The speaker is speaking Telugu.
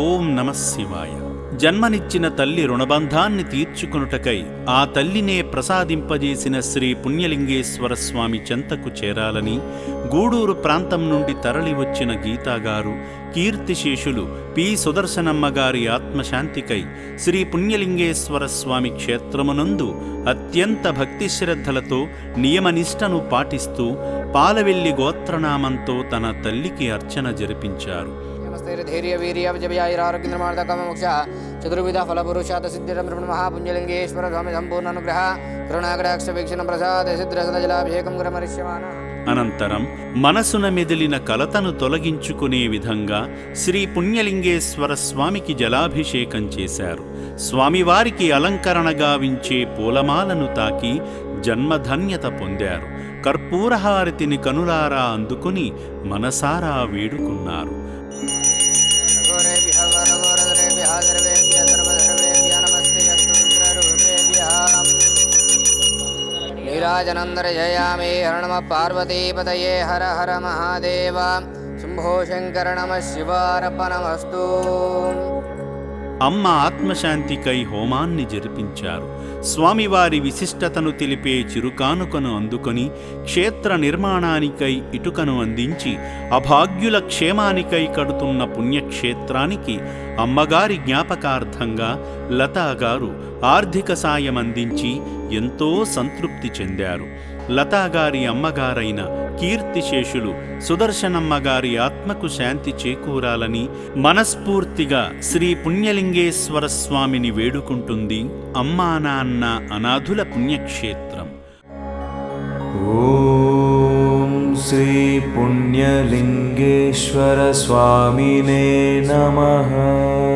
ఓం నమః శివాయ. జన్మనిచ్చిన తల్లి రుణబంధాన్ని తీర్చుకొనుటకై ఆ తల్లినే ప్రసాదింపజేసిన శ్రీ పుణ్యలింగేశ్వర స్వామి చెంతకు చేరాలని గూడూరు ప్రాంతం నుండి తరలివచ్చిన గీతాగారు కీర్తిశేషులు పి సుదర్శనమ్మగారి ఆత్మశాంతికై శ్రీ పుణ్యలింగేశ్వర స్వామి క్షేత్రమునందు అత్యంత భక్తిశ్రద్ధలతో నియమనిష్టను పాటిస్తూ పాలవెల్లి గోత్రనామంతో తన తల్లికి అర్చన జరిపించారు. ధైర్య వీర్య విజయారోగ్యమార్థకమోక్ష చతుర్విధ ఫలపురుషాత సిద్ధిరమృణ మహాపుణ్యలింగేశ్వర స్వామి సంపూర్ణ అనుగ్రహ కరుణాకటాక్ష వీక్షణ ప్రసాద సిద్ధ్రసద జలాభిషేకం గ్రమరిష్యమాన. అనంతరం మనసున మెదిలిన కలతను తొలగించుకునే విధంగా శ్రీ పుణ్యలింగేశ్వర స్వామికి జలాభిషేకం చేశారు. స్వామివారికి అలంకరణగా వించే పూలమాలను తాకి జన్మధన్యత పొందారు. కర్పూరహారతిని కనులారా అందుకుని మనసారా వేడుకున్నారు. నీరాజనందరజయామి హర నమ పార్వతీపతయే హర హర మహాదేవ శంభో శంకర నమ శివార్పణమస్తు. అమ్మ ఆత్మశాంతికై హోమాన్ని జరిపించారు. స్వామివారి విశిష్టతను తెలిపే చిరుకానుకను అందుకొని క్షేత్ర నిర్మాణానికై ఇటుకను అందించి అభాగ్యుల క్షేమానికై కడుతున్న పుణ్యక్షేత్రానికి అమ్మగారి జ్ఞాపకార్థంగా లతాగారు ఆర్థిక సాయం అందించి ఎంతో సంతృప్తి చెందారు. లతాగారి అమ్మగారైన కీర్తిశేషులు సుదర్శనమ్మగారి ఆత్మకు శాంతి చేకూరాలని మనస్ఫూర్తిగా శ్రీ పుణ్యలింగేశ్వర స్వామిని వేడుకుంటుంది అమ్మా నాన్న అనాథుల పుణ్యక్షేత్రం. ఓం శ్రీ పుణ్యలింగేశ్వర స్వామినే నమః.